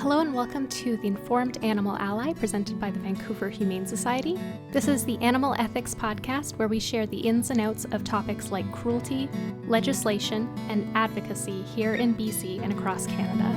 Hello and welcome to the Informed Animal Ally presented by the Vancouver Humane Society. This is the Animal Ethics Podcast where we share the ins and outs of topics like cruelty, legislation, and advocacy here in BC and across Canada.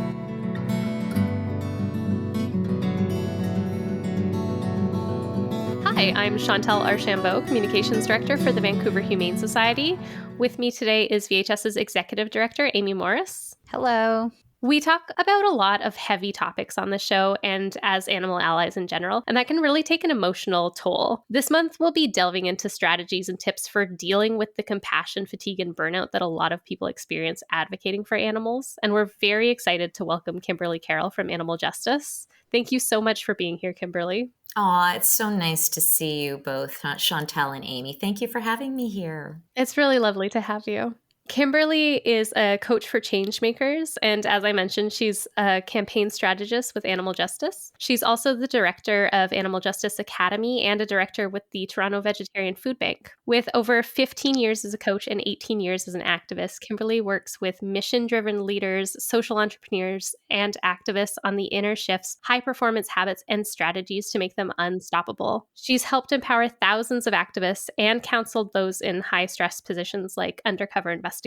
Hi, I'm Chantelle Archambault, Communications Director for the Vancouver Humane Society. With me today is VHS's Executive Director, Amy Morris. Hello. We talk about a lot of heavy topics on the show and as animal allies in general, and that can really take an emotional toll. This month, we'll be delving into strategies and tips for dealing with the compassion fatigue and burnout that a lot of people experience advocating for animals. And we're very excited to welcome Kimberly Carroll from Animal Justice. Thank you so much for being here, Kimberly. Aw, it's so nice to see you both, Chantelle and Amy. Thank you for having me here. It's really lovely to have you. Kimberly is a coach for changemakers, and as I mentioned, she's a campaign strategist with Animal Justice. She's also the director of Animal Justice Academy and a director with the Toronto Vegetarian Food Bank. With over 15 years as a coach and 18 years as an activist, Kimberly works with mission-driven leaders, social entrepreneurs, and activists on the inner shifts, high-performance habits, and strategies to make them unstoppable. She's helped empower thousands of activists and counseled those in high-stress positions like undercover investigators.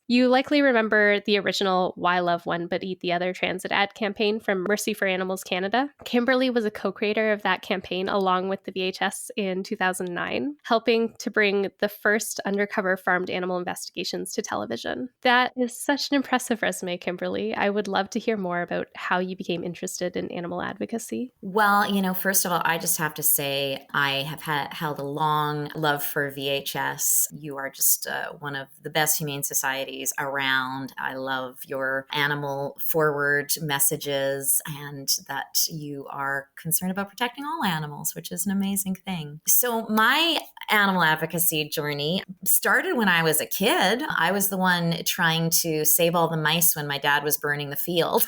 You likely remember the original Why Love One But Eat the Other transit ad campaign from Mercy for Animals Canada. Kimberly was a co-creator of that campaign along with the VHS in 2009, helping to bring the first undercover farmed animal investigations to television. That is such an impressive resume, Kimberly. I would love to hear more about how you became interested in animal advocacy. Well, first of all, I just have to say I have held a long love for VHS. You are just one of the best humane societies around. I love your animal forward messages and that you are concerned about protecting all animals, which is an amazing thing. So my animal advocacy journey started when I was a kid. I was the one trying to save all the mice when my dad was burning the field.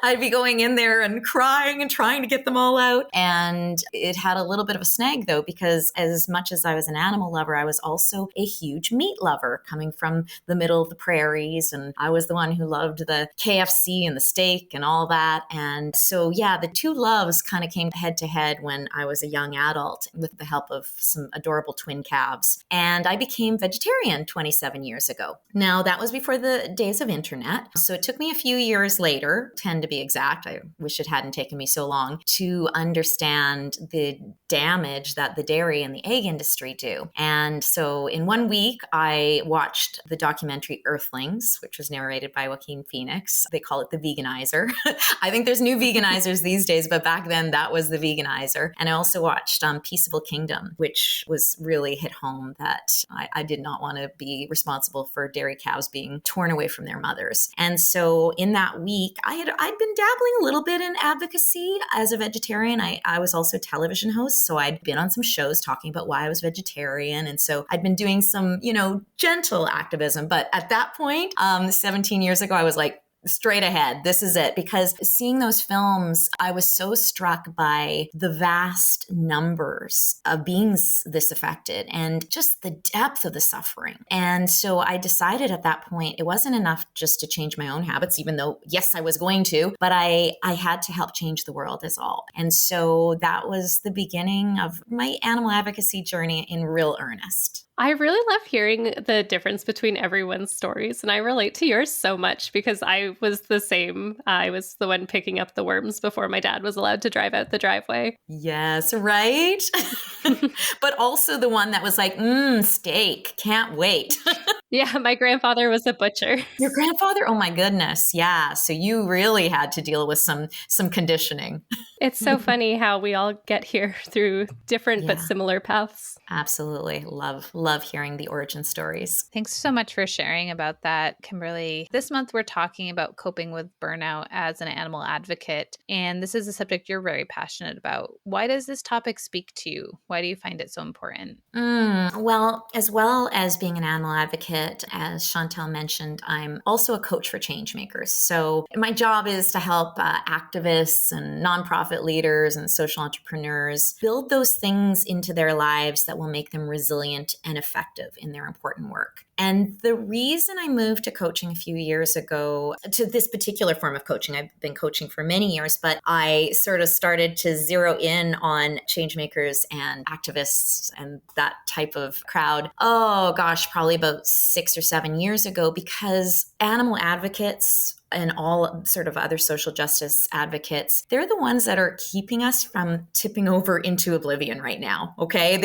I'd be going in there and crying and trying to get them all out. And it had a little bit of a snag, though, because as much as I was an animal lover, I was also a huge meat lover coming from the middle of the prairies. And I was the one who loved the KFC and the steak and all that. And so, yeah, the two loves kind of came head to head when I was a young adult with the help of some adorable twin calves. And I became vegetarian 27 years ago. Now, that was before the days of internet. So it took me a few years later, 10 to be exact, I wish it hadn't taken me so long, to understand the damage that the dairy and the egg industry do. And so in 1 week, I watched the documentary Earthlings, which was narrated by Joaquin Phoenix. They call it the veganizer. I think there's new veganizers these days, but back then that was the veganizer. And I also watched Peaceable Kingdom, which was really hit home that I did not want to be responsible for dairy cows being torn away from their mothers. And so in that week, I'd been dabbling a little bit in advocacy as a vegetarian. I was also a television host, so I'd been on some shows talking about why I was vegetarian. And so I'd been doing some, gentle activism. But at that point, 17 years ago, I was like, straight ahead. This is it. Because seeing those films, I was so struck by the vast numbers of beings this affected and just the depth of the suffering. And so I decided at that point, it wasn't enough just to change my own habits, even though, yes, I was going to, but I had to help change the world as all. And so that was the beginning of my animal advocacy journey in real earnest. I really love hearing the difference between everyone's stories, and I relate to yours so much because I was the same. I was the one picking up the worms before my dad was allowed to drive out the driveway. Yes, right? But also the one that was like, steak, can't wait. Yeah, my grandfather was a butcher. Your grandfather? Oh my goodness. Yeah. So you really had to deal with some conditioning. It's so funny how we all get here through different but similar paths. Absolutely. Love hearing the origin stories. Thanks so much for sharing about that, Kimberly. This month, we're talking about coping with burnout as an animal advocate. And this is a subject you're very passionate about. Why does this topic speak to you? Why do you find it so important? Well as being an animal advocate, as Chantelle mentioned, I'm also a coach for changemakers. So my job is to help activists and nonprofit leaders and social entrepreneurs build those things into their lives that will make them resilient and effective in their important work. And the reason I moved to coaching a few years ago, to this particular form of coaching, I've been coaching for many years, but I sort of started to zero in on change makers and activists and that type of crowd. Oh gosh, probably about 6 or 7 years ago, because animal advocates and all sort of other social justice advocates, they're the ones that are keeping us from tipping over into oblivion right now. Okay.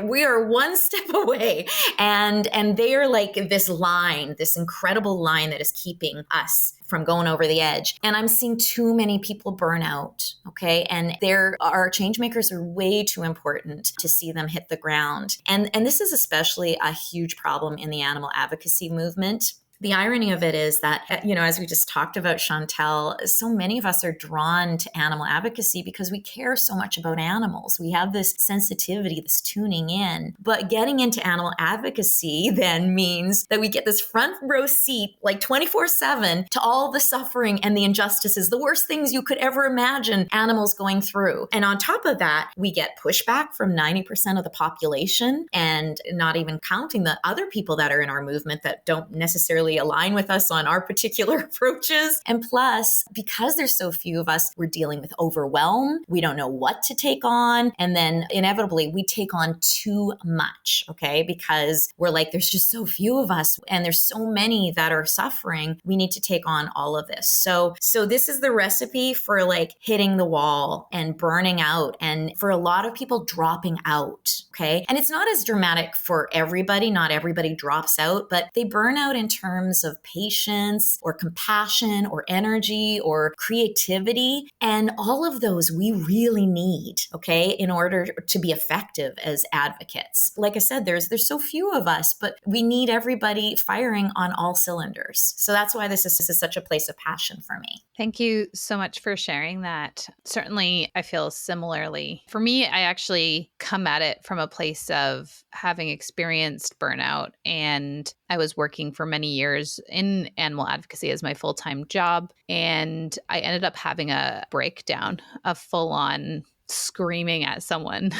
We are one step away, and they are like this line, this incredible line that is keeping us from going over the edge. And I'm seeing too many people burn out. Okay. And our change makers are way too important to see them hit the ground. And this is especially a huge problem in the animal advocacy movement. The irony of it is that, as we just talked about, Chantelle, so many of us are drawn to animal advocacy because we care so much about animals. We have this sensitivity, this tuning in. But getting into animal advocacy then means that we get this front row seat, like 24/7, to all the suffering and the injustices, the worst things you could ever imagine animals going through. And on top of that, we get pushback from 90% of the population, and not even counting the other people that are in our movement that don't necessarily align with us on our particular approaches. And plus, because there's so few of us, we're dealing with overwhelm. We don't know what to take on. And then inevitably we take on too much, okay? Because we're like, there's just so few of us and there's so many that are suffering. We need to take on all of this. So this is the recipe for like hitting the wall and burning out, and for a lot of people dropping out, okay? And it's not as dramatic for everybody. Not everybody drops out, but they burn out in terms of patience or compassion or energy or creativity. And all of those we really need, okay, in order to be effective as advocates. Like I said, there's so few of us, but we need everybody firing on all cylinders. So that's why this is such a place of passion for me. Thank you so much for sharing that. Certainly, I feel similarly. For me, I actually come at it from a place of having experienced burnout, and I was working for many years in animal advocacy as my full-time job, and I ended up having a breakdown, a full-on screaming at someone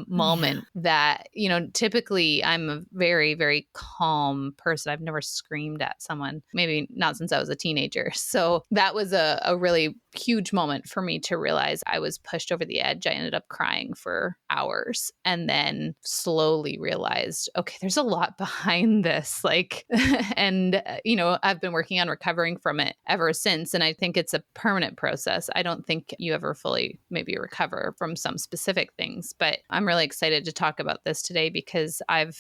moment that, typically I'm a very, very calm person. I've never screamed at someone, maybe not since I was a teenager. So that was a really huge moment for me to realize I was pushed over the edge. I ended up crying for hours and then slowly realized, okay, there's a lot behind this. And I've been working on recovering from it ever since. And I think it's a permanent process. I don't think you ever fully maybe recover from some specific things, but I'm really excited to talk about this today because I've,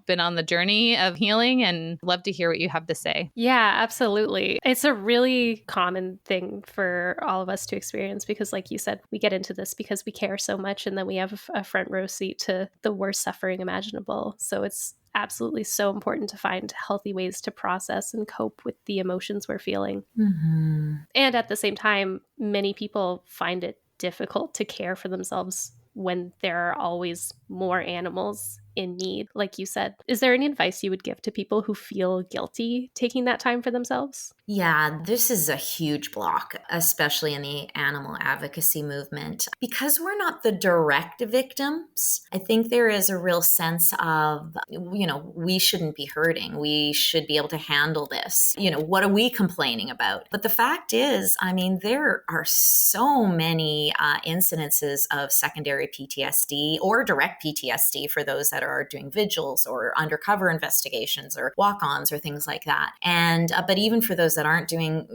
been on the journey of healing and love to hear what you have to say. Yeah, absolutely. It's a really common thing for all of us to experience because, like you said, we get into this because we care so much, and then we have a front row seat to the worst suffering imaginable. So it's absolutely so important to find healthy ways to process and cope with the emotions we're feeling. Mm-hmm. And at the same time, many people find it difficult to care for themselves when there are always more animals in need, like you said. Is there any advice you would give to people who feel guilty taking that time for themselves? Yeah, this is a huge block, especially in the animal advocacy movement. Because we're not the direct victims, I think there is a real sense of, we shouldn't be hurting. We should be able to handle this. What are we complaining about? But the fact is, there are so many incidences of secondary PTSD or direct PTSD for those that are doing vigils or undercover investigations or walk-ons or things like that. And but even for those that aren't doing,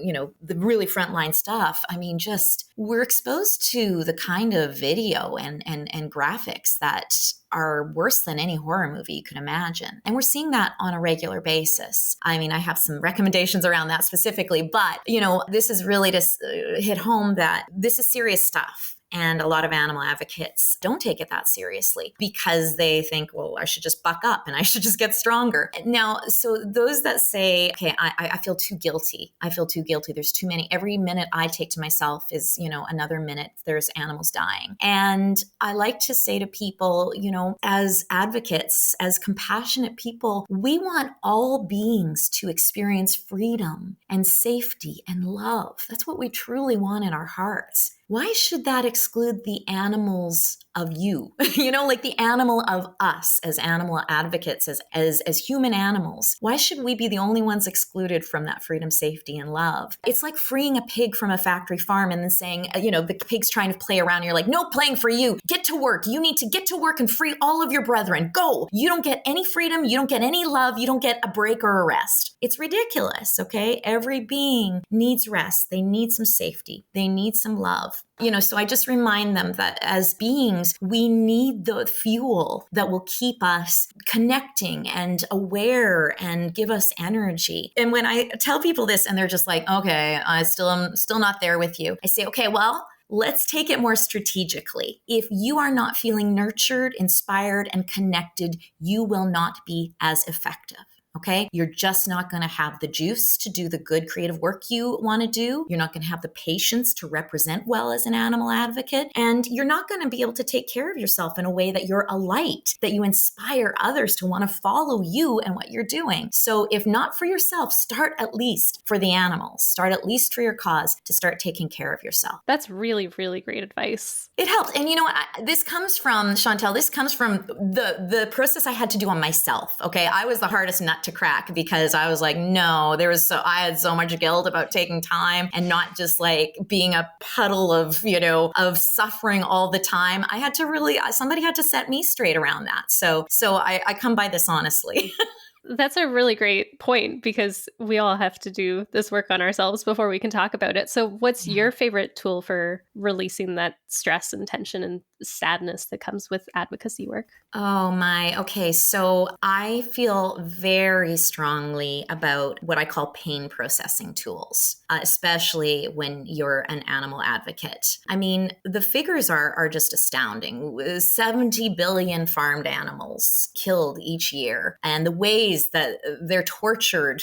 the really frontline stuff, we're exposed to the kind of video and graphics that are worse than any horror movie you could imagine. And we're seeing that on a regular basis. I have some recommendations around that specifically, but, this is really to hit home that this is serious stuff. And a lot of animal advocates don't take it that seriously because they think, well, I should just buck up and I should just get stronger. Now, so those that say, okay, I feel too guilty. I feel too guilty. There's too many. Every minute I take to myself is, another minute there's animals dying. And I like to say to people, as advocates, as compassionate people, we want all beings to experience freedom and safety and love. That's what we truly want in our hearts. why should that exclude the animals of you? Like the animal of us as animal advocates, as human animals. Why should we be the only ones excluded from that freedom, safety, and love? It's like freeing a pig from a factory farm and then saying, the pig's trying to play around. You're like, no playing for you. Get to work. You need to get to work and free all of your brethren. Go. You don't get any freedom. You don't get any love. You don't get a break or a rest. It's ridiculous. Okay. Every being needs rest. They need some safety. They need some love. So I just remind them that as beings, we need the fuel that will keep us connecting and aware and give us energy. And when I tell people this and they're just like, okay, I'm still not there with you. I say, okay, well, let's take it more strategically. If you are not feeling nurtured, inspired, and connected, you will not be as effective. Okay. You're just not going to have the juice to do the good creative work you want to do. You're not going to have the patience to represent well as an animal advocate. And you're not going to be able to take care of yourself in a way that you're a light, that you inspire others to want to follow you and what you're doing. So if not for yourself, start at least for the animals. Start at least for your cause to start taking care of yourself. That's really, really great advice. It helps. And you know what? This comes from, Chantelle, this comes from the process I had to do on myself. Okay. I was the hardest nut to crack because I was like, no, I had so much guilt about taking time and not just like being a puddle of suffering all the time. I had to somebody had to set me straight around that. So I come by this honestly. That's a really great point because we all have to do this work on ourselves before we can talk about it. So what's your favorite tool for releasing that stress and tension and sadness that comes with advocacy work? Oh my. Okay. So I feel very strongly about what I call pain processing tools, especially when you're an animal advocate. I mean, the figures are just astounding. 70 billion farmed animals killed each year, and the ways that they're tortured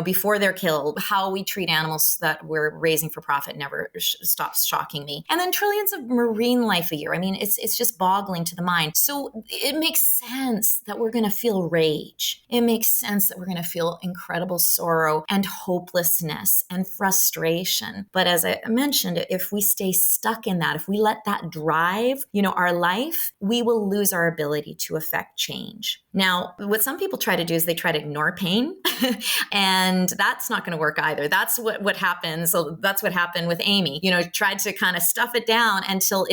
before they're killed. How we treat animals that we're raising for profit never stops shocking me. And then trillions of marine life a year. I mean, it's just boggling to the mind. So it makes sense that we're going to feel rage. It makes sense that we're going to feel incredible sorrow and hopelessness and frustration. But as I mentioned, if we stay stuck in that, if we let that drive, our life, we will lose our ability to affect change. Now, what some people try to do is they try to ignore pain. And that's not going to work either. That's what happens. So that's what happened with Amy, tried to kind of stuff it down until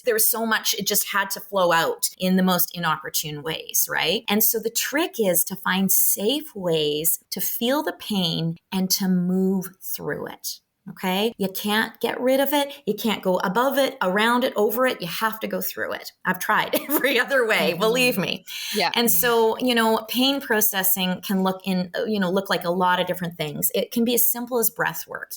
there was so much, it just had to flow out in the most inopportune ways, right? And so the trick is to find safe ways to feel the pain and to move through it. Okay. You can't get rid of it. You can't go above it, around it, over it. You have to go through it. I've tried every other way, believe me. Yeah. And so, pain processing can look like a lot of different things. It can be as simple as breath work.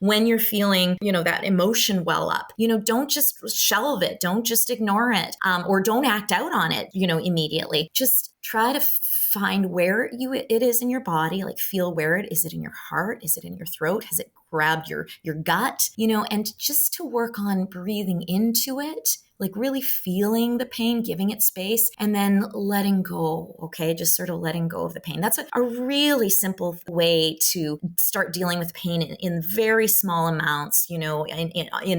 When you're feeling, that emotion well up, don't just shelve it. Don't just ignore it, or don't act out on it, immediately. Just try to find where it is in your body, like feel where it is. It in your heart? Is it in your throat? Has it grabbed your gut? And just to work on breathing into it, like really feeling the pain, giving it space, and then letting go. Okay. Just sort of letting go of the pain. That's a really simple way to start dealing with pain in very small amounts, in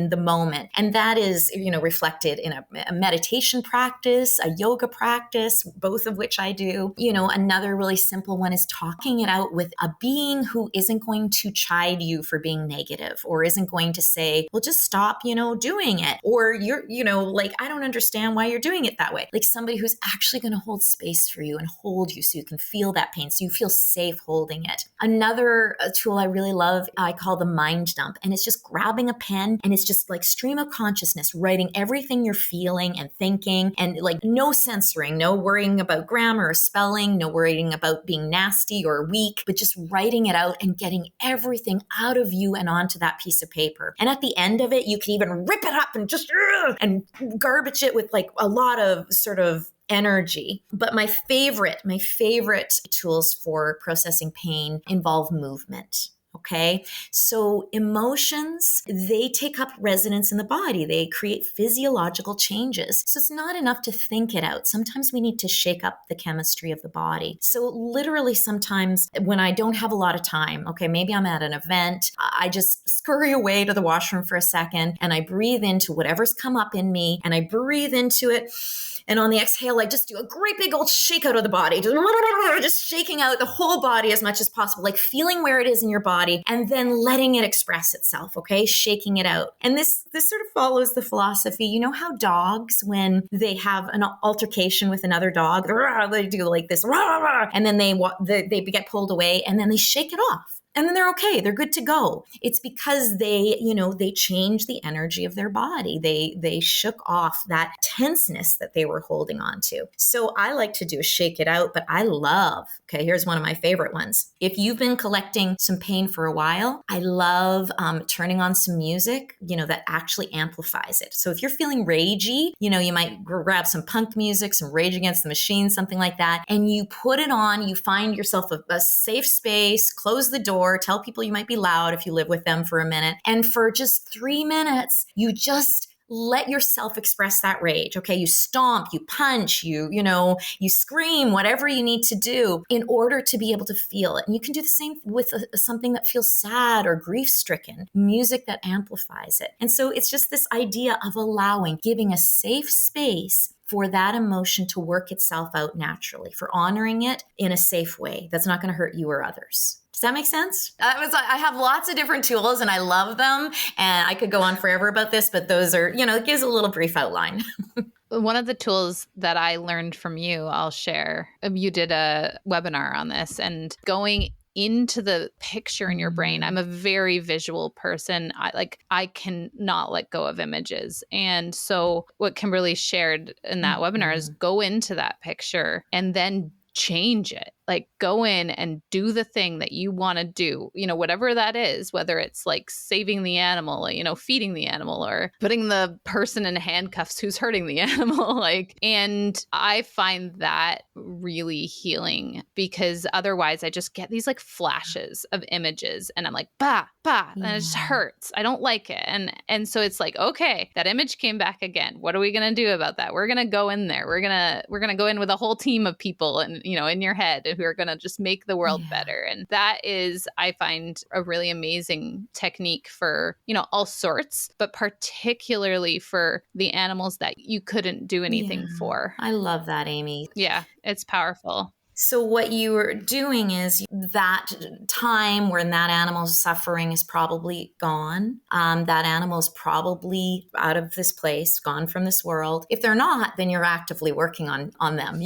the moment. And that is, reflected in a meditation practice, a yoga practice, both of which I do. Another really simple one is talking it out with a being who isn't going to chide you for being negative, or isn't going to say, well, just stop, doing it. Or you're, like, I don't understand why you're doing it that way. Like somebody who's actually going to hold space for you and hold you so you can feel that pain, so you feel safe holding it. Another tool I really love, I call the mind dump. And it's just grabbing a pen and it's just like stream of consciousness, writing everything you're feeling and thinking, and like no censoring, no worrying about grammar or spelling, no worrying about being nasty or weak, but just writing it out and getting everything out of you and onto that piece of paper. And at the end of it, you can even rip it up and just and garbage it with like a lot of sort of energy. But my favorite tools for processing pain involve movement. Okay. So emotions, they take up residence in the body. They create physiological changes. So it's not enough to think it out. Sometimes we need to shake up the chemistry of the body. So literally sometimes when I don't have a lot of time, okay, maybe I'm at an event, I just scurry away to the washroom for a second and I breathe into whatever's come up in me and I breathe into it. And on the exhale, I just do a great big old shake out of the body, just shaking out the whole body as much as possible, like feeling where it is in your body and then letting it express itself, okay? Shaking it out. And this sort of follows the philosophy. You know how dogs, when they have an altercation with another dog, they do like this, and then they get pulled away and then they shake it off. And then they're okay. They're good to go. It's because they change the energy of their body. They shook off that tenseness that they were holding on to. So I like to do a shake it out, but here's one of my favorite ones. If you've been collecting some pain for a while, I love turning on some music, that actually amplifies it. So if you're feeling ragey, you might grab some punk music, some Rage Against the Machine, something like that, and you put it on, you find yourself a safe space, close the door, tell people you might be loud if you live with them for a minute. And for just 3 minutes, you just let yourself express that rage. Okay. You stomp, you punch, you scream, whatever you need to do in order to be able to feel it. And you can do the same with something that feels sad or grief stricken, music that amplifies it. And so it's just this idea of giving a safe space for that emotion to work itself out naturally, for honoring it in a safe way that's not going to hurt you or others. Does that make sense? I have lots of different tools and I love them. And I could go on forever about this, but those are, it gives a little brief outline. One of the tools that I learned from you, I'll share. You did a webinar on this and going into the picture in your brain. I'm a very visual person. I cannot let go of images. And so what Kimberly shared in that webinar is go into that picture and then change it. Like go in and do the thing that you want to do, whatever that is, whether it's like saving the animal, feeding the animal or putting the person in handcuffs who's hurting the animal. And I find that really healing because otherwise I just get these like flashes of images and I'm like, bah, and it just hurts. I don't like it. And so it's like, okay, that image came back again. What are we going to do about that? We're going to go in there. We're going to go in with a whole team of people and, in your head who are going to just make the world better. And that is, I find, a really amazing technique for, all sorts, but particularly for the animals that you couldn't do anything for. I love that, Amy. Yeah, it's powerful. So what you are doing is that time when that animal's suffering is probably gone. That animal is probably out of this place, gone from this world. If they're not, then you're actively working on them.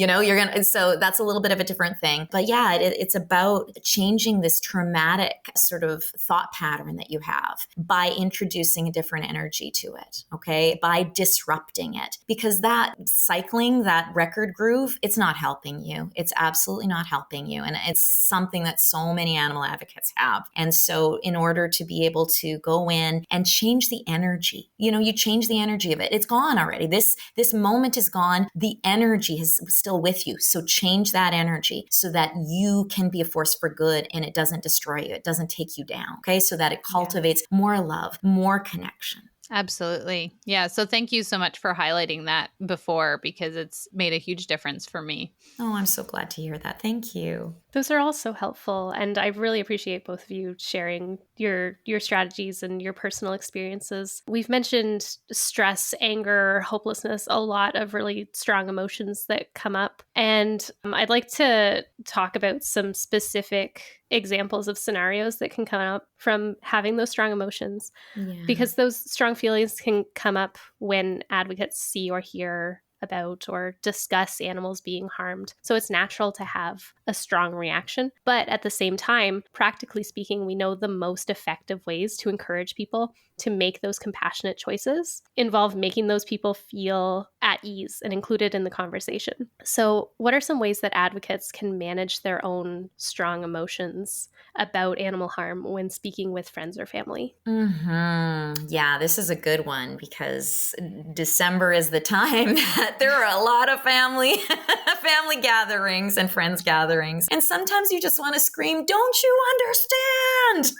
So that's a little bit of a different thing. But yeah, it's about changing this traumatic sort of thought pattern that you have by introducing a different energy to it. Okay, by disrupting it, because that cycling, that record groove, it's not helping you. It's absolutely not helping you. And it's something that so many animal advocates have. And so in order to be able to go in and change the energy, you change the energy of it. It's gone already. This moment is gone. The energy is still with you. So change that energy so that you can be a force for good and it doesn't destroy you. It doesn't take you down. Okay. So that it cultivates more love, more connection. Absolutely. Yeah. So thank you so much for highlighting that before because it's made a huge difference for me. Oh, I'm so glad to hear that. Thank you. Those are all so helpful. And I really appreciate both of you sharing your strategies and your personal experiences. We've mentioned stress, anger, hopelessness, a lot of really strong emotions that come up. And I'd like to talk about some specific examples of scenarios that can come up from having those strong emotions. Because those strong feelings can come up when advocates see or hear about or discuss animals being harmed. So it's natural to have a strong reaction. But at the same time, practically speaking, we know the most effective ways to encourage people to make those compassionate choices involve making those people feel at ease and included in the conversation. So what are some ways that advocates can manage their own strong emotions about animal harm when speaking with friends or family? Yeah, this is a good one because December is the time that there are a lot of family gatherings and friends gatherings. And sometimes you just want to scream, "Don't you understand?"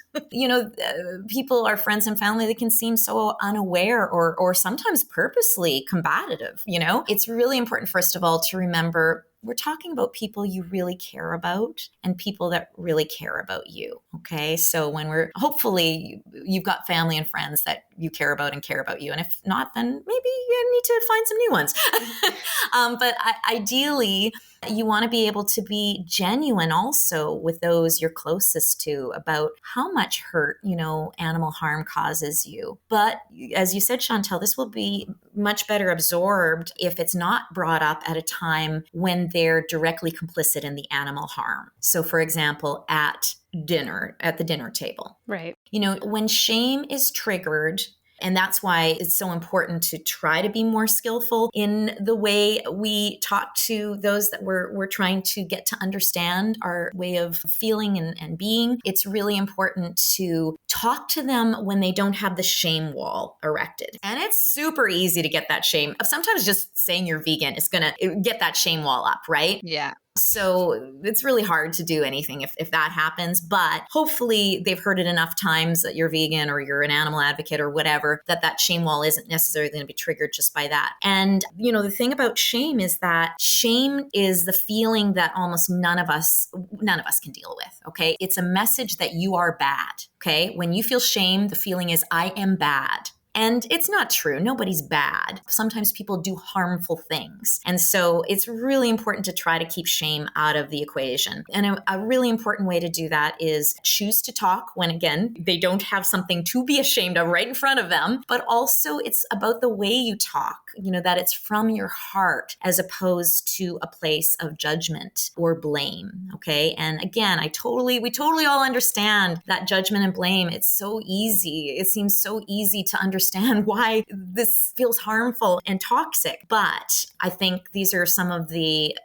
People, our friends and family, they can seem so unaware or sometimes purposely combative. It's really important, first of all, to remember we're talking about people you really care about and people that really care about you. Okay. So hopefully you've got family and friends that you care about and care about you. And if not, then maybe you need to find some new ones. But ideally, you want to be able to be genuine also with those you're closest to about how much hurt, animal harm causes you. But as you said, Chantelle, this will be much better absorbed if it's not brought up at a time when they're directly complicit in the animal harm. So, for example, at the dinner table. Right. When shame is triggered, and that's why it's so important to try to be more skillful in the way we talk to those that we're trying to get to understand our way of feeling and being. It's really important to talk to them when they don't have the shame wall erected. And it's super easy to get that shame. Sometimes just saying you're vegan is going to get that shame wall up, right? Yeah. So it's really hard to do anything if that happens, but hopefully they've heard it enough times that you're vegan or you're an animal advocate or whatever, that shame wall isn't necessarily going to be triggered just by that. And, the thing about shame is that shame is the feeling that almost none of us can deal with. Okay. It's a message that you are bad. Okay. When you feel shame, the feeling is I am bad. And it's not true. Nobody's bad. Sometimes people do harmful things. And so it's really important to try to keep shame out of the equation. And a really important way to do that is choose to talk when, again, they don't have something to be ashamed of right in front of them. But also it's about the way you talk, that it's from your heart as opposed to a place of judgment or blame. Okay. And again, we totally all understand that judgment and blame. It's so easy. It seems so easy to understand why this feels harmful and toxic. But I think these are some of the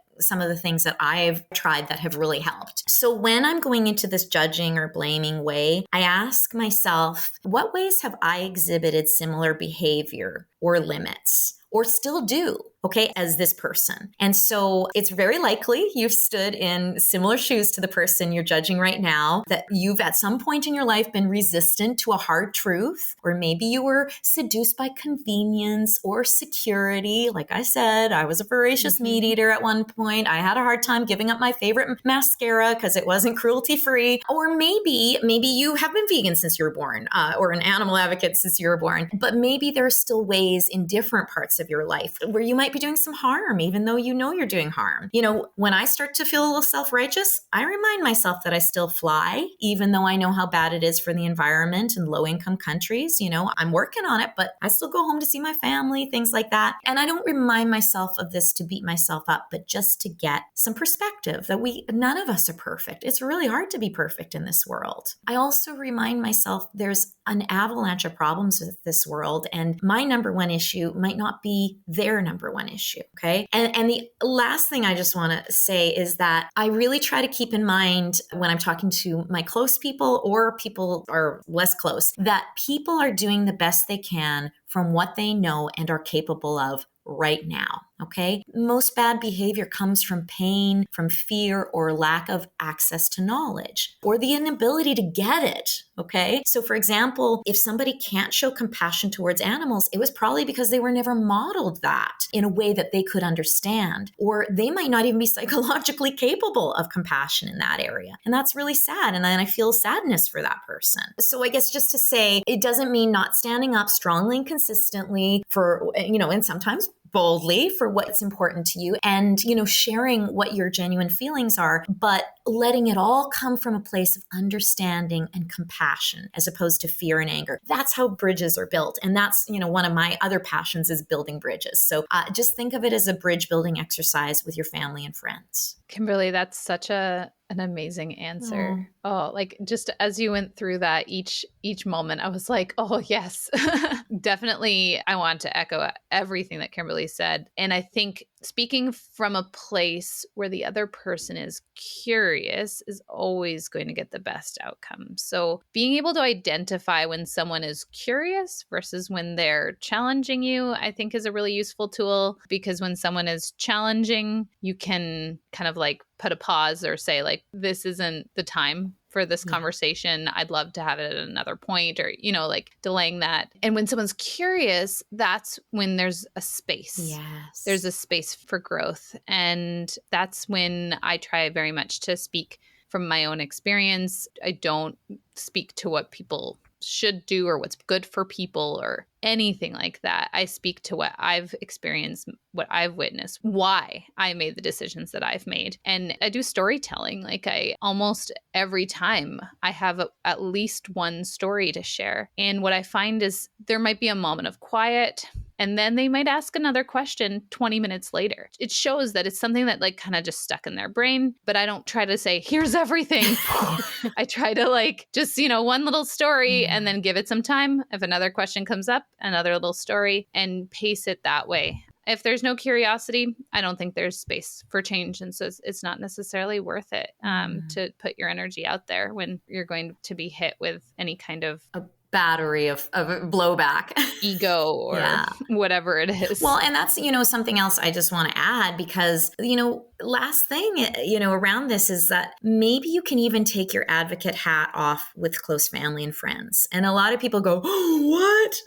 things that I've tried that have really helped. So when I'm going into this judging or blaming way, I ask myself, what ways have I exhibited similar behavior or limits? Or still do, okay, as this person. And so it's very likely you've stood in similar shoes to the person you're judging right now, that you've at some point in your life been resistant to a hard truth, or maybe you were seduced by convenience or security. Like I said, I was a voracious meat eater at one point. I had a hard time giving up my favorite mascara because it wasn't cruelty-free. Or maybe you have been vegan since you were born, or an animal advocate since you were born. But maybe there are still ways in different parts of your life where you might be doing some harm, even though you're doing harm. When I start to feel a little self-righteous, I remind myself that I still fly, even though I know how bad it is for the environment in low-income countries. I'm working on it, but I still go home to see my family, things like that. And I don't remind myself of this to beat myself up, but just to get some perspective that none of us are perfect. It's really hard to be perfect in this world. I also remind myself there's an avalanche of problems with this world, and my number one issue might not be their number one issue. Okay. And the last thing I just want to say is that I really try to keep in mind when I'm talking to my close people or people are less close, that people are doing the best they can from what they know and are capable of right now. Okay. Most bad behavior comes from pain, from fear, or lack of access to knowledge, or the inability to get it. Okay. So for example, if somebody can't show compassion towards animals, it was probably because they were never modeled that in a way that they could understand, or they might not even be psychologically capable of compassion in that area. And that's really sad. And then I feel sadness for that person. So I guess just to say, it doesn't mean not standing up strongly and consistently for, and sometimes boldly for what's important to you and, sharing what your genuine feelings are, but letting it all come from a place of understanding and compassion as opposed to fear and anger. That's how bridges are built. And that's, one of my other passions is building bridges. So just think of it as a bridge building exercise with your family and friends. Kimberly, that's such an amazing answer. Oh, like just as you went through that each moment, I was like, oh yes, definitely. I want to echo everything that Kimberly said. And I think speaking from a place where the other person is curious is always going to get the best outcome. So being able to identify when someone is curious versus when they're challenging you, I think is a really useful tool, because when someone is challenging, you can kind of like put a pause or say like, this isn't the time for for this conversation. I'd love to have it at another point, or, like delaying that. And when someone's curious, that's when there's a space. Yes. There's a space for growth. And that's when I try very much to speak from my own experience. I don't speak to what people should do or what's good for people or anything like that. I speak to what I've experienced, what I've witnessed, why I made the decisions that I've made. And I do storytelling. Like, I almost every time I have at least one story to share. And what I find is there might be a moment of quiet, and then they might ask another question 20 minutes later. It shows that it's something that kind of just stuck in their brain, but I don't try to say, here's everything. I try to just, one little story and then give it some time. If another question comes up, another little story, and pace it that way. If there's no curiosity, I don't think there's space for change. And so it's not necessarily worth it to put your energy out there when you're going to be hit with any kind of battery of blowback, ego, or whatever it is. Well, and that's, something else I just want to add, because, last thing, around this is that maybe you can even take your advocate hat off with close family and friends. And a lot of people go, oh, what?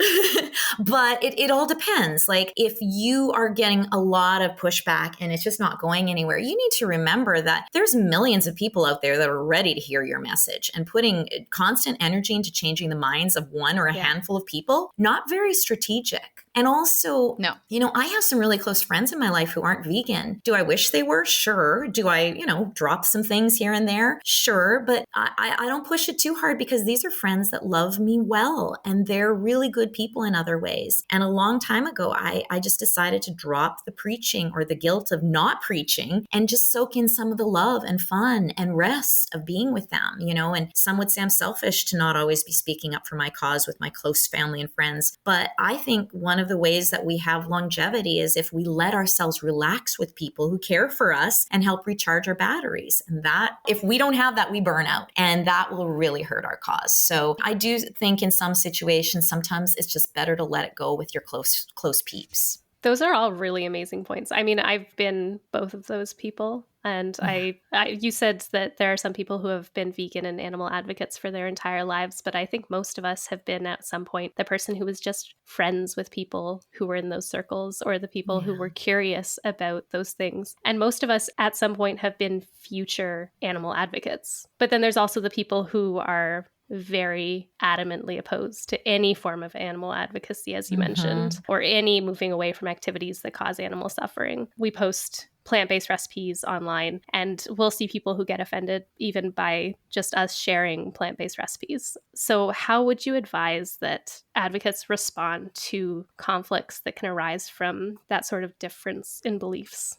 But it all depends. Like, if you are getting a lot of pushback and it's just not going anywhere, you need to remember that there's millions of people out there that are ready to hear your message, and putting constant energy into changing the minds of one or a handful of people, not very strategic. And also, no, I have some really close friends in my life who aren't vegan. Do I wish they were? Sure. Do I, drop some things here and there? Sure. But I don't push it too hard, because these are friends that love me well, and they're really good people in other ways. And a long time ago, I just decided to drop the preaching or the guilt of not preaching and just soak in some of the love and fun and rest of being with them, and some would say I'm selfish to not always be speaking up for my cause with my close family and friends. But I think one of the ways that we have longevity is if we let ourselves relax with people who care for us and help recharge our batteries. And that, if we don't have that, we burn out, and that will really hurt our cause. So I do think in some situations, sometimes it's just better to let it go with your close peeps. Those are all really amazing points. I mean, I've been both of those people. And you said that there are some people who have been vegan and animal advocates for their entire lives, but I think most of us have been at some point the person who was just friends with people who were in those circles, or the people who were curious about those things. And most of us at some point have been future animal advocates. But then there's also the people who are very adamantly opposed to any form of animal advocacy, as you mentioned, or any moving away from activities that cause animal suffering. We post plant-based recipes online, and we'll see people who get offended even by just us sharing plant-based recipes. So how would you advise that advocates respond to conflicts that can arise from that sort of difference in beliefs?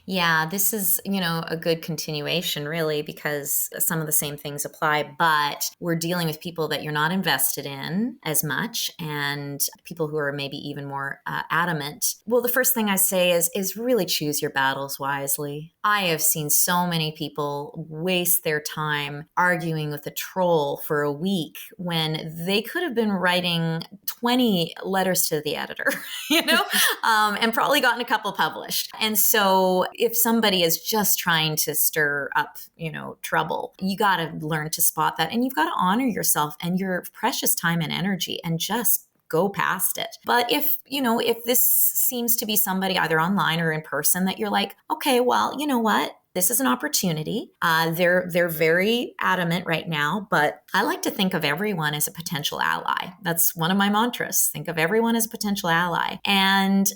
Yeah, this is, a good continuation, really, because some of the same things apply, but we're dealing with people that you're not invested in as much, and people who are maybe even more adamant. Well, the first thing I say is really choose your battles wisely. I have seen so many people waste their time arguing with a troll for a week when they could have been writing 20 letters to the editor, and probably gotten a couple published. And so if somebody is just trying to stir up, trouble, you got to learn to spot that, and you've got to honor yourself and your precious time and energy and just go past it. But if this seems to be somebody either online or in person that you're like, okay, well, you know what? This is an opportunity. They're very adamant right now, but I like to think of everyone as a potential ally. That's one of my mantras. Think of everyone as a potential ally, and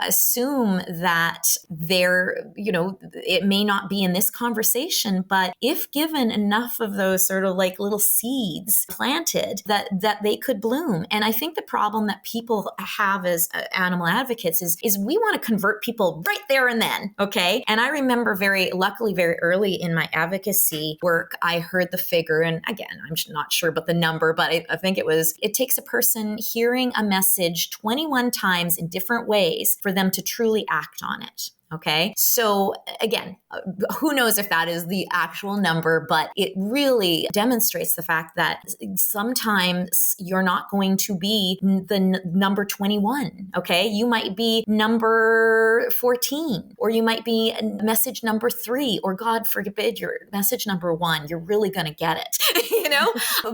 assume that it may not be in this conversation, but if given enough of those sort of like little seeds planted, that they could bloom. And I think the problem that people have as animal advocates is we want to convert people right there and then. Okay, and I remember luckily very early in my advocacy work, I heard the figure, and again, I'm not sure about the number, but I think it takes a person hearing a message 21 times in different ways for them to truly act on it. Okay. So again, who knows if that is the actual number, but it really demonstrates the fact that sometimes you're not going to be the number 21. Okay. You might be number 14, or you might be message number 3, or God forbid, you're message number 1. You're really going to get it,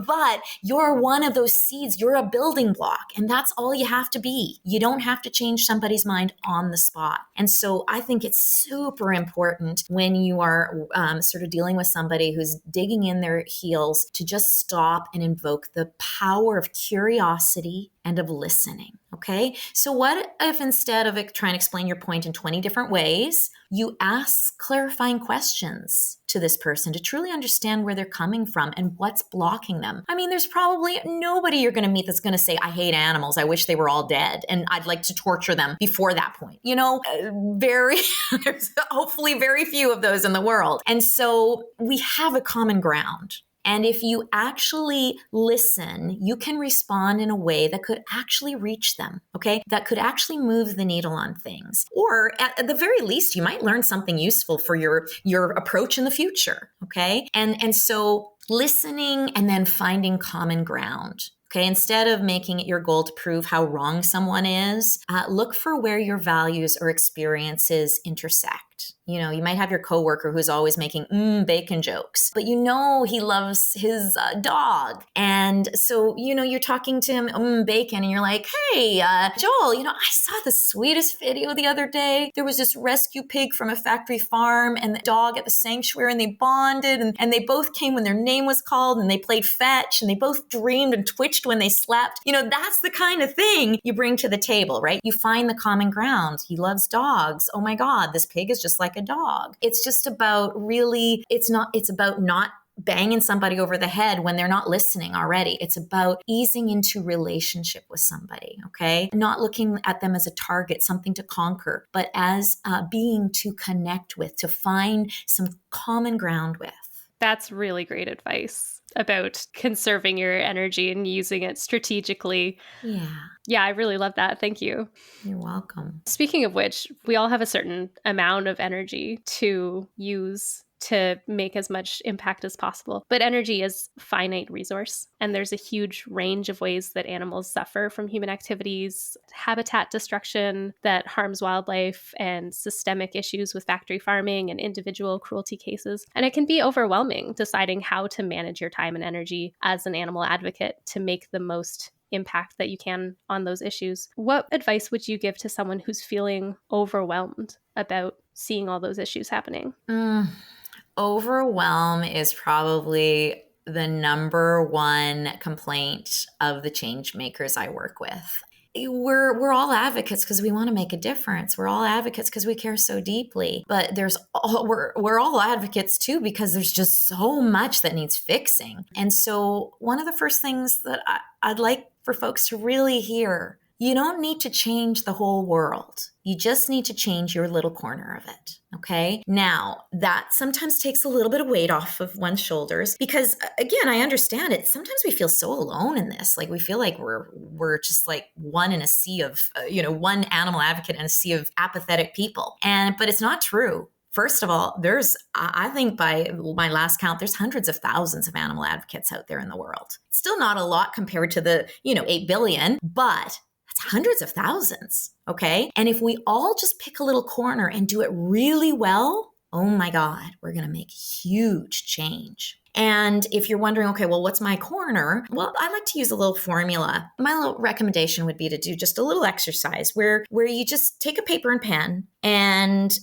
but you're one of those seeds. You're a building block, and that's all you have to be. You don't have to change somebody's mind on the spot. And so I think it's super important when you are sort of dealing with somebody who's digging in their heels to just stop and invoke the power of curiosity and of listening. Okay. So what if instead of trying to explain your point in 20 different ways, you ask clarifying questions to this person to truly understand where they're coming from and what's blocking them? I mean, there's probably nobody you're going to meet that's going to say, I hate animals. I wish they were all dead, and I'd like to torture them before that point. There's hopefully very few of those in the world. And so we have a common ground. And if you actually listen, you can respond in a way that could actually reach them, okay? That could actually move the needle on things. Or at the very least, you might learn something useful for your approach in the future, okay? And so listening and then finding common ground. Okay, instead of making it your goal to prove how wrong someone is, look for where your values or experiences intersect. You might have your coworker who's always making bacon jokes, but he loves his dog. And so, you're talking to him, bacon, and you're like, hey, Joel, I saw the sweetest video the other day. There was this rescue pig from a factory farm and the dog at the sanctuary, and they bonded, and they both came when their name was called, and they played fetch, and they both dreamed and twitched when they slept. That's the kind of thing you bring to the table, right? You find the common ground. He loves dogs. Oh my God, this pig is just like a dog. It's just about it's about not banging somebody over the head when they're not listening already. It's about easing into relationship with somebody, okay? Not looking at them as a target, something to conquer, but as a being to connect with, to find some common ground with. That's really great advice about conserving your energy and using it strategically. Yeah, I really love that. Thank you. You're welcome. Speaking of which, we all have a certain amount of energy to use to make as much impact as possible. But energy is a finite resource, and there's a huge range of ways that animals suffer from human activities, habitat destruction that harms wildlife, and systemic issues with factory farming and individual cruelty cases. And it can be overwhelming deciding how to manage your time and energy as an animal advocate to make the most impact that you can on those issues. What advice would you give to someone who's feeling overwhelmed about seeing all those issues happening? Overwhelm is probably the number one complaint of the change makers I work with. We're all advocates because we want to make a difference. We're all advocates because we care so deeply. But we're all advocates too because there's just so much that needs fixing. And so one of the first things that I'd like for folks to really hear, you don't need to change the whole world. You just need to change your little corner of it. Okay. Now, that sometimes takes a little bit of weight off of one's shoulders because, again, I understand it. Sometimes we feel so alone in this. Like we feel like we're just like one in a sea of, one animal advocate in a sea of apathetic people. But it's not true. First of all, I think by my last count, there's hundreds of thousands of animal advocates out there in the world. It's still not a lot compared to the, 8 billion, but that's hundreds of thousands, okay? And if we all just pick a little corner and do it really well, oh my God, we're going to make huge change. And if you're wondering, okay, well, what's my corner? Well, I like to use a little formula. My little recommendation would be to do just a little exercise where you just take a paper and pen and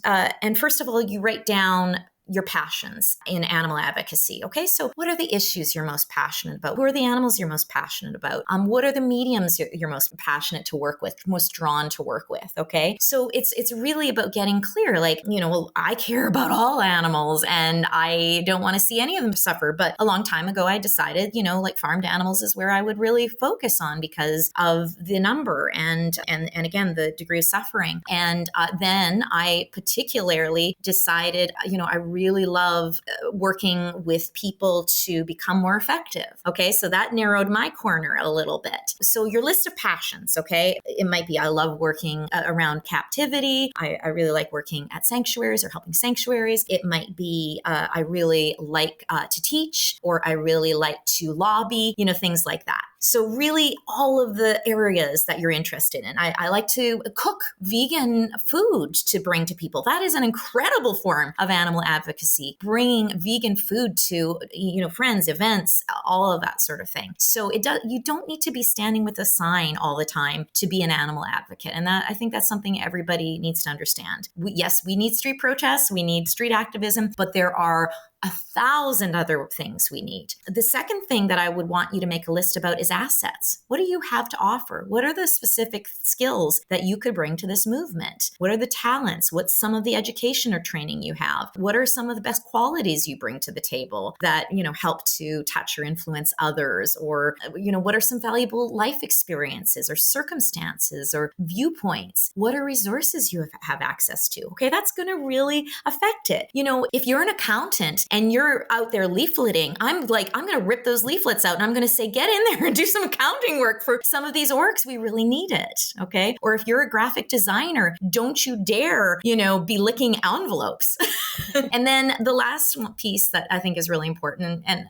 first of all, you write down your passions in animal advocacy. Okay, so what are the issues you're most passionate about? Who are the animals you're most passionate about? What are the mediums you're most passionate to work with, most drawn to work with? Okay, so it's really about getting clear. Like, well, I care about all animals and I don't want to see any of them suffer. But a long time ago, I decided, like farmed animals is where I would really focus on because of the number and again, the degree of suffering. And then I particularly decided, I really love working with people to become more effective. Okay, so that narrowed my corner a little bit. So your list of passions, okay, it might be I love working around captivity. I really like working at sanctuaries or helping sanctuaries. It might be I really like to teach, or I really like to lobby, things like that. So really all of the areas that you're interested in. I like to cook vegan food to bring to people. That is an incredible form of animal advocacy, bringing vegan food to, friends, events, all of that sort of thing. So you don't need to be standing with a sign all the time to be an animal advocate. And I think that's something everybody needs to understand. Yes, we need street protests, we need street activism, but there are 1,000 other things we need. The second thing that I would want you to make a list about is assets. What do you have to offer? What are the specific skills that you could bring to this movement? What are the talents? What's some of the education or training you have? What are some of the best qualities you bring to the table that, help to touch or influence others? Or, what are some valuable life experiences or circumstances or viewpoints? What are resources you have access to? Okay, that's going to really affect it. If you're an accountant and you're out there leafleting, I'm going to rip those leaflets out and I'm going to say, get in there and do some accounting work for some of these orgs. We really need it. Okay. Or if you're a graphic designer, don't you dare, be licking envelopes. And then the last piece that I think is really important, and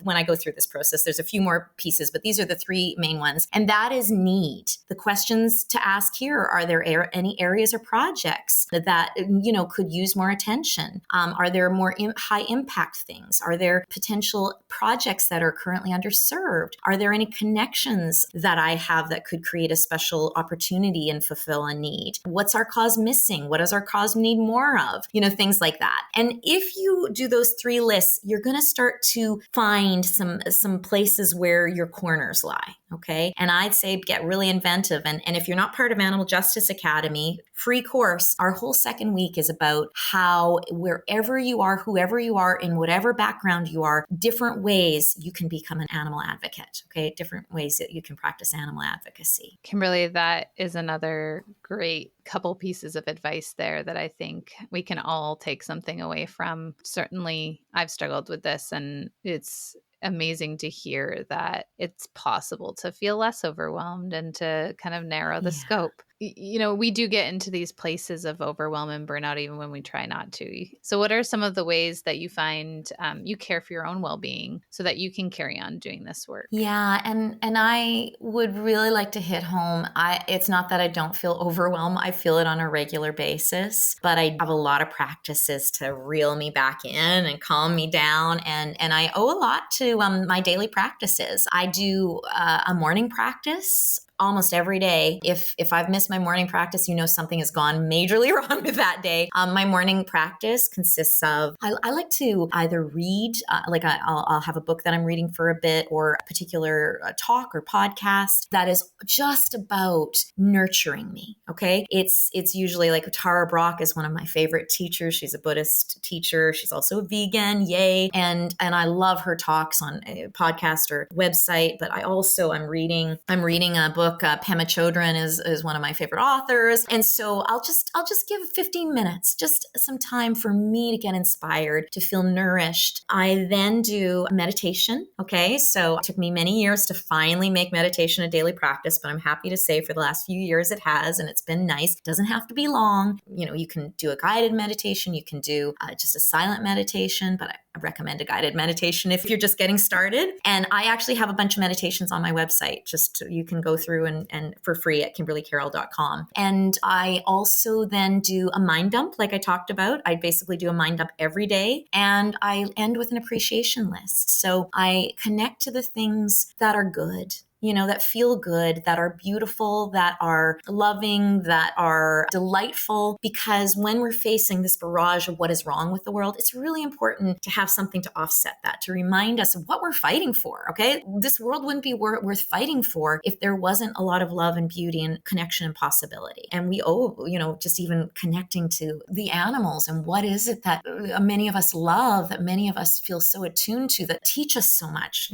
when I go through this process, there's a few more pieces, but these are the three main ones. And that is need. The questions to ask here, are there any areas or projects that could use more attention? Are there more high impact things? Are there potential projects that are currently underserved? Are there any connections that I have that could create a special opportunity and fulfill a need? What's our cause missing? What does our cause need more of? Things like that. And if you do those three lists, you're going to start to find some places where your corners lie. Okay. And I'd say get really inventive. And if you're not part of Animal Justice Academy, free course, our whole second week is about how wherever you are, whoever you are, in whatever background you are, different ways you can become an animal advocate. Okay. Different ways that you can practice animal advocacy. Kimberly, that is another great couple pieces of advice there that I think we can all take something away from. Certainly, I've struggled with this, and it's amazing to hear that it's possible to feel less overwhelmed and to kind of narrow the scope. We do get into these places of overwhelm and burnout even when we try not to. So what are some of the ways that you find you care for your own well-being so that you can carry on doing this work? Yeah, and I would really like to hit home. It's not that I don't feel overwhelmed. I feel it on a regular basis, but I have a lot of practices to reel me back in and calm me down. And I owe a lot to my daily practices. I do a morning practice almost every day. If I've missed my morning practice, something has gone majorly wrong with that day. My morning practice consists of, I like to either read, I'll have a book that I'm reading for a bit, or a particular talk or podcast that is just about nurturing me. Okay. It's usually like Tara Brach is one of my favorite teachers. She's a Buddhist teacher. She's also a vegan. Yay. And I love her talks on a podcast or website, but I'm reading a book. Pema Chodron is one of my favorite authors. And so I'll just give 15 minutes, just some time for me to get inspired, to feel nourished. I then do meditation. Okay. So it took me many years to finally make meditation a daily practice, but I'm happy to say for the last few years it has, and it's been nice. It doesn't have to be long. You can do a guided meditation. You can do just a silent meditation, but I recommend a guided meditation if you're just getting started. And I actually have a bunch of meditations on my website. You can go through and for free at kimberlycarroll.com. And I also then do a mind dump, like I talked about. I basically do a mind dump every day, and I end with an appreciation list. So I connect to the things that are good, that feel good, that are beautiful, that are loving, that are delightful. Because when we're facing this barrage of what is wrong with the world, it's really important to have something to offset that, to remind us of what we're fighting for. Okay. This world wouldn't be worth fighting for if there wasn't a lot of love and beauty and connection and possibility. And we owe, just even connecting to the animals, and what is it that many of us love, that many of us feel so attuned to, that teach us so much,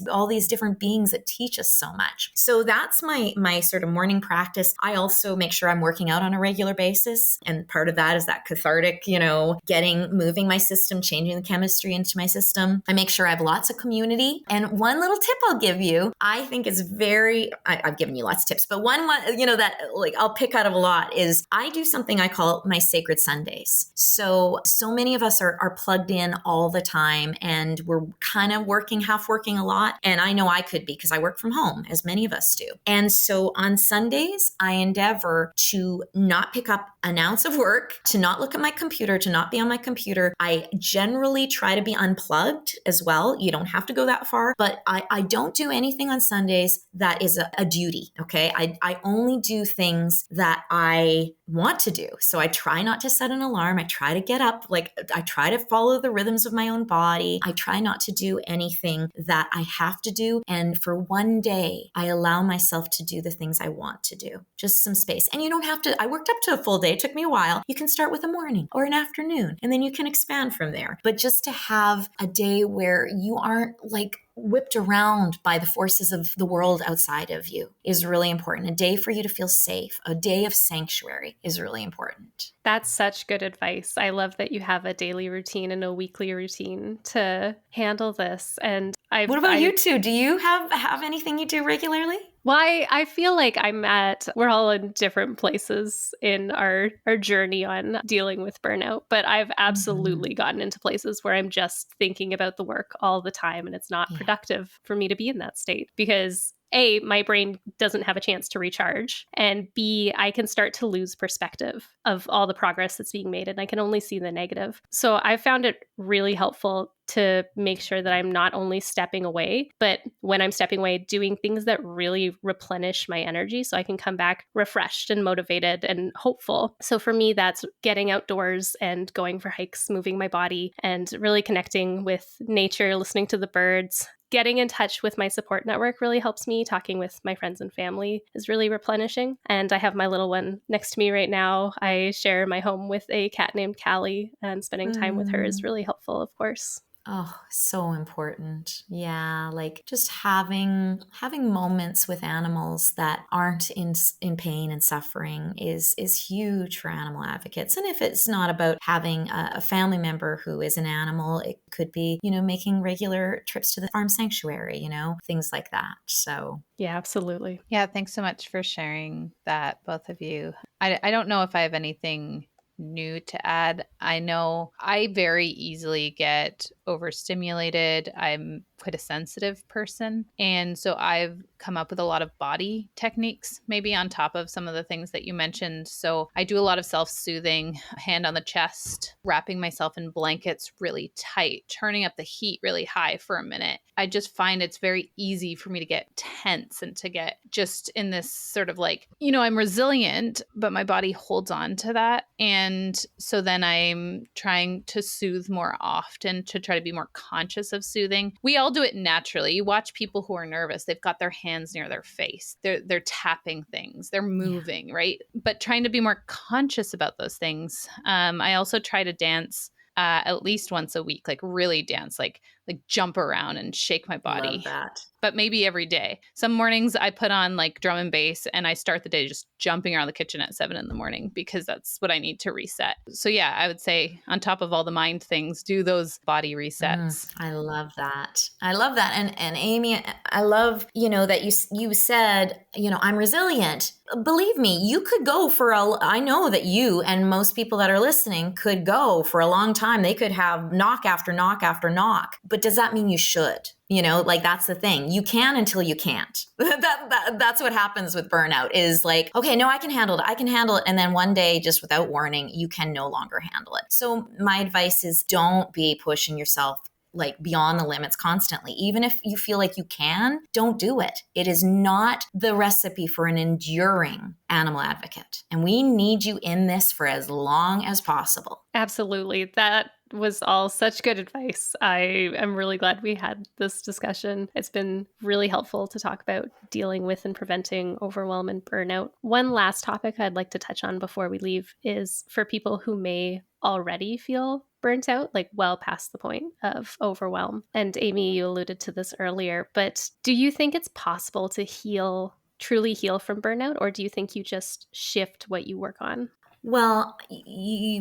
all these different beings that teach us just so much. So that's my sort of morning practice. I also make sure I'm working out on a regular basis. And part of that is that cathartic, moving my system, changing the chemistry into my system. I make sure I have lots of community. And one little tip I'll give you, I think is I've given you lots of tips, but one, that like I'll pick out of a lot is I do something I call my sacred Sundays. So many of us are plugged in all the time and we're kind of half working a lot. And I know I could be because I work from home, as many of us do. And so on Sundays, I endeavor to not pick up an ounce of work, to not look at my computer, to not be on my computer. I generally try to be unplugged as well. You don't have to go that far, but I don't do anything on Sundays that is a duty. Okay. I only do things that I want to do. So I try not to set an alarm. I try to get up. I try to follow the rhythms of my own body. I try not to do anything that I have to do. And for one day, I allow myself to do the things I want to do. Just some space. And you don't have to, I worked up to a full day. It took me a while. You can start with a morning or an afternoon, and then you can expand from there. But just to have a day where you aren't whipped around by the forces of the world outside of you is really important. A day for you to feel safe, a day of sanctuary is really important. That's such good advice. I love that you have a daily routine and a weekly routine to handle this. And what about you two? Do you have anything you do regularly? Well, I feel like we're all in different places in our journey on dealing with burnout, but I've absolutely gotten into places where I'm just thinking about the work all the time, and it's not productive for me to be in that state because A, my brain doesn't have a chance to recharge, and B, I can start to lose perspective of all the progress that's being made, and I can only see the negative. So I found it really helpful to make sure that I'm not only stepping away, but when I'm stepping away, doing things that really replenish my energy so I can come back refreshed and motivated and hopeful. So for me, that's getting outdoors and going for hikes, moving my body, and really connecting with nature, listening to the birds. Getting in touch with my support network really helps me. Talking with my friends and family is really replenishing. And I have my little one next to me right now. I share my home with a cat named Callie, and spending time with her is really helpful, of course. Oh, so important. Yeah, just having moments with animals that aren't in pain and suffering is huge for animal advocates. And if it's not about having a family member who is an animal, it could be, making regular trips to the farm sanctuary, things like that. So yeah, absolutely. Yeah, thanks so much for sharing that, both of you. I don't know if I have anything new to add. I know I very easily get overstimulated. I'm quite a sensitive person. And so I've come up with a lot of body techniques, maybe on top of some of the things that you mentioned. So I do a lot of self-soothing, hand on the chest, wrapping myself in blankets really tight, turning up the heat really high for a minute. I just find it's very easy for me to get tense and to get just in this sort of I'm resilient, but my body holds on to that. And so then I'm trying to soothe more often, to try to be more conscious of soothing. We all do it naturally. You watch people who are nervous, they've got their hands near their face. They're tapping things, they're moving, right? But trying to be more conscious about those things. I also try to dance at least once a week, really dance, like jump around and shake my body. Love that. But maybe every day. Some mornings I put on drum and bass and I start the day just jumping around the kitchen at 7 a.m. because that's what I need to reset. So yeah, I would say on top of all the mind things, do those body resets. I love that. And Amy, I love, that you said, I'm resilient. Believe me, you could go I know that you and most people that are listening could go for a long time. They could have knock after knock after knock. But does that mean you should? That's the thing. You can until you can't. That's what happens with burnout is okay, no, I can handle it. And then one day, just without warning, you can no longer handle it. So my advice is don't be pushing yourself beyond the limits constantly. Even if you feel like you can, don't do it. It is not the recipe for an enduring animal advocate. And we need you in this for as long as possible. Absolutely. That was all such good advice. I am really glad we had this discussion. It's been really helpful to talk about dealing with and preventing overwhelm and burnout. One last topic I'd like to touch on before we leave is for people who may already feel burnt out, like well past the point of overwhelm. And Amy, you alluded to this earlier, but do you think it's possible to truly heal from burnout, or do you think you just shift what you work on? Well,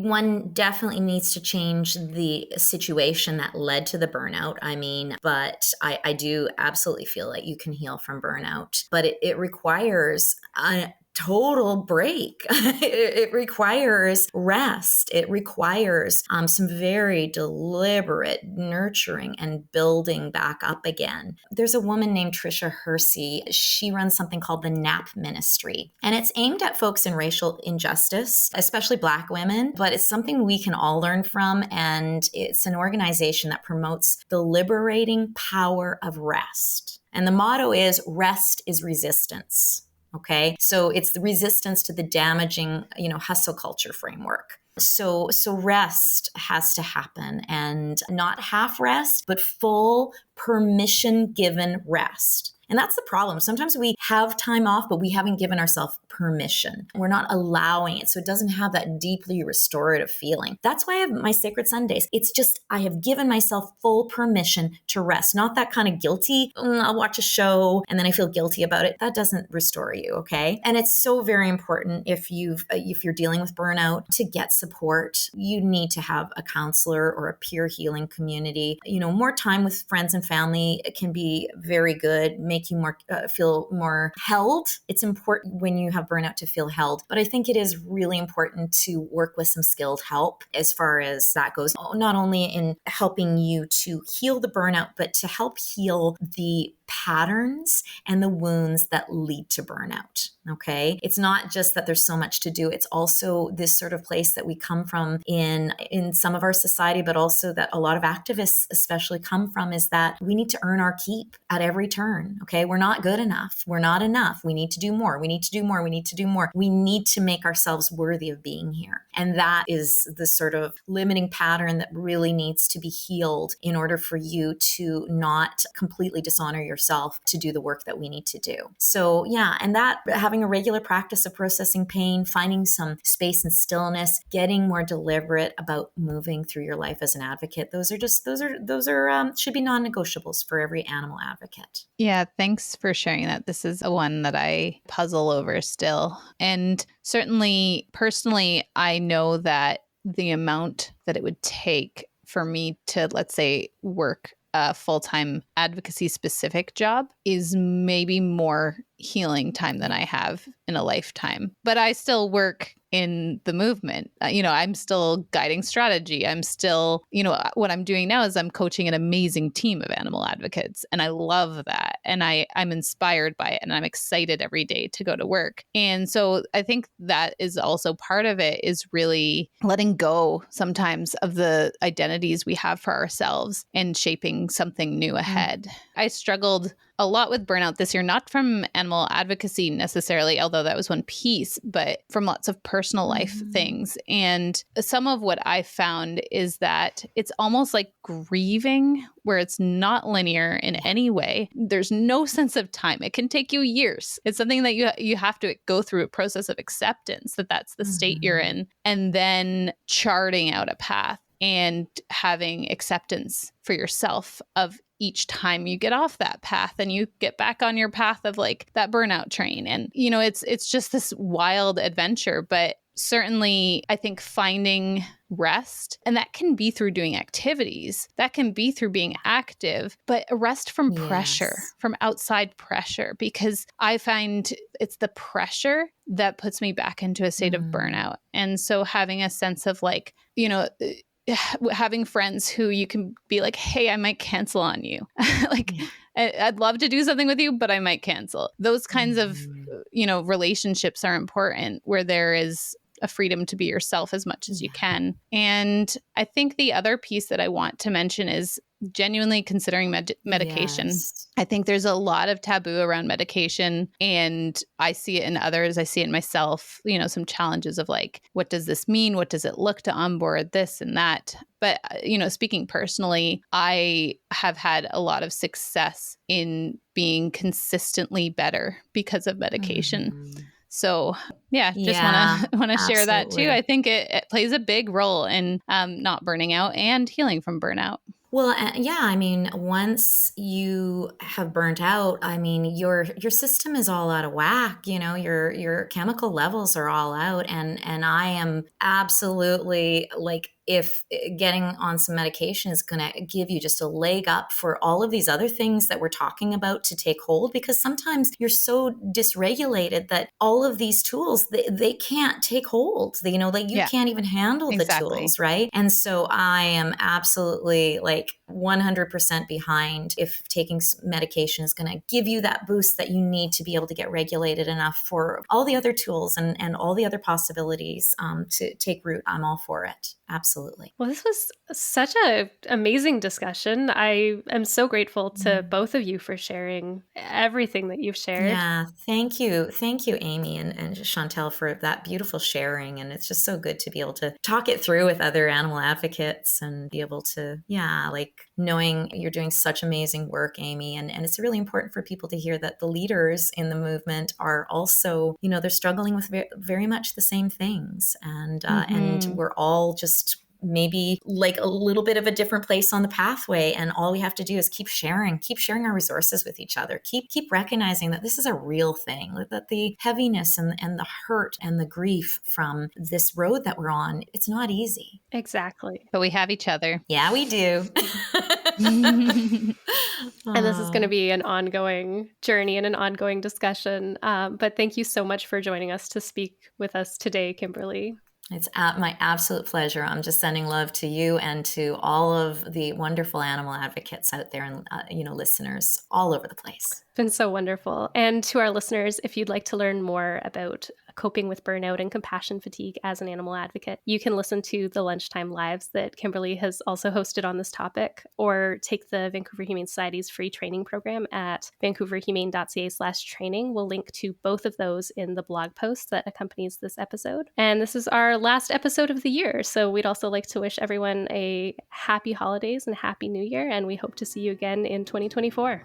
one definitely needs to change the situation that led to the burnout. I mean, but I do absolutely feel like you can heal from burnout, but it requires a total break. It requires rest. It requires some very deliberate nurturing and building back up again. There's a woman named Tricia Hersey. She runs something called the NAP Ministry, and it's aimed at folks in racial injustice, especially Black women, but it's something we can all learn from. And it's an organization that promotes the liberating power of rest. And the motto is rest is resistance. Okay. So it's the resistance to the damaging, hustle culture framework. So rest has to happen, and not half rest, but full permission given rest. And that's the problem. Sometimes we have time off, but we haven't given ourselves permission. We're not allowing it. So it doesn't have that deeply restorative feeling. That's why I have my Sacred Sundays. It's just, I have given myself full permission to rest, not that kind of guilty, I'll watch a show and then I feel guilty about it. That doesn't restore you. Okay. And it's so very important if you're dealing with burnout to get support. You need to have a counselor or a peer healing community. More time with friends and family can be very good, make you feel more held. It's important when you have burnout to feel held, but I think it is really important to work with some skilled help as far as that goes, not only in helping you to heal the burnout, but to help heal the patterns and the wounds that lead to burnout. Okay. It's not just that there's so much to do. It's also this sort of place that we come from in some of our society, but also that a lot of activists especially come from, is that we need to earn our keep at every turn. Okay. We're not good enough. We're not enough. We need to do more. We need to do more. We need to do more. We need to make ourselves worthy of being here. And that is the sort of limiting pattern that really needs to be healed in order for you to not completely dishonor yourself to do the work that we need to do. So yeah, and that having a regular practice of processing pain, finding some space and stillness, getting more deliberate about moving through your life as an advocate. Those are should be non-negotiables for every animal advocate. Yeah, thanks for sharing that. This is a one that I puzzle over still. And certainly, personally, I know that the amount that it would take for me to, let's say, work a full-time advocacy specific job is maybe more healing time than I have in a lifetime. But I still work in the movement. I'm still guiding strategy. I'm still, what I'm doing now is I'm coaching an amazing team of animal advocates. And I love that. And I'm inspired by it. And I'm excited every day to go to work. And so I think that is also part of it, is really letting go sometimes of the identities we have for ourselves and shaping something new ahead. I struggled a lot with burnout this year, not from animal advocacy necessarily, although that was one piece, but from lots of personal life things. And some of what I found is that it's almost like grieving, where it's not linear in any way. There's no sense of time. It can take you years. It's something that you have to go through a process of acceptance that that's the state you're in, and then charting out a path and having acceptance for yourself of each time you get off that path and you get back on your path of like that burnout train. And, it's just this wild adventure. But certainly, I think finding rest, and that can be through doing activities, that can be through being active, but rest from pressure, from outside pressure, because I find it's the pressure that puts me back into a state of burnout. And so having a sense of like, having friends who you can be like, hey, I might cancel on you. I'd love to do something with you, but I might cancel. Those kinds of, relationships are important, where there is a freedom to be yourself as much as you can. And I think the other piece that I want to mention is genuinely considering medication. Yes. I think there's a lot of taboo around medication, and I see it in others. I see it in myself, some challenges of like, what does this mean? What does it look to onboard this and that? But, speaking personally, I have had a lot of success in being consistently better because of medication. So yeah, just Yeah, want to share that too. I absolutely. think it plays a big role in not burning out and healing from burnout. Well, yeah, I mean, once you have burnt out, I mean, your system is all out of whack, you know, your chemical levels are all out, and I am absolutely like, if getting on some medication is going to give you just a leg up for all of these other things that we're talking about to take hold, because sometimes you're so dysregulated that all of these tools, they can't take hold. You know, like you Yeah, can't even handle the exactly. tools, right? And so I am absolutely like 100% behind if taking medication is going to give you that boost that you need to be able to get regulated enough for all the other tools and all the other possibilities to take root. I'm all for it. Absolutely. Well, this was such an amazing discussion. I am so grateful to both of you for sharing everything that you've shared. Yeah, thank you. Thank you, Amy and Chantelle, for that beautiful sharing. And it's just so good to be able to talk it through with other animal advocates and be able to, yeah, like knowing you're doing such amazing work, Amy. And it's really important for people to hear that the leaders in the movement are also, you know, they're struggling with very much the same things. And we're all just maybe like a little bit of a different place on the pathway, and all we have to do is keep sharing our resources with each other, keep recognizing that this is a real thing, that the heaviness and the hurt and the grief from this road that we're on, it's not easy. Exactly. But we have each other. Yeah, we do. And this is going to be an ongoing journey and an ongoing discussion. But thank you so much for joining us to speak with us today, Kimberly. It's my absolute pleasure. I'm just sending love to you and to all of the wonderful animal advocates out there and, listeners all over the place. It's been so wonderful. And to our listeners, if you'd like to learn more about coping with burnout and compassion fatigue as an animal advocate, you can listen to the Lunchtime Lives that Kimberly has also hosted on this topic, or take the Vancouver Humane Society's free training program at vancouverhumane.ca/training. We'll link to both of those in the blog post that accompanies this episode. And this is our last episode of the year, so we'd also like to wish everyone a happy holidays and happy new year, and we hope to see you again in 2024.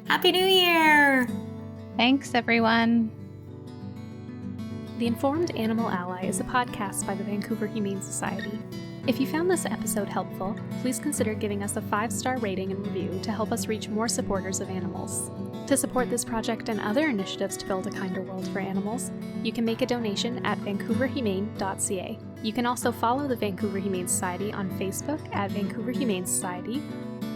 Happy New Year! Thanks, everyone. The Informed Animal Ally is a podcast by the Vancouver Humane Society. If you found this episode helpful, please consider giving us a 5-star rating and review to help us reach more supporters of animals. To support this project and other initiatives to build a kinder world for animals, you can make a donation at vancouverhumane.ca. You can also follow the Vancouver Humane Society on Facebook at Vancouver Humane Society,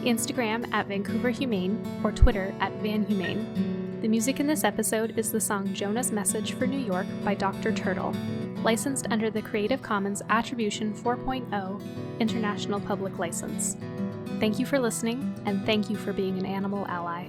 Instagram at Vancouver Humane, or Twitter at VanHumane. The music in this episode is the song Jonah's Message for New York by Dr. Turtle, licensed under the Creative Commons Attribution 4.0 International Public License. Thank you for listening, and thank you for being an animal ally.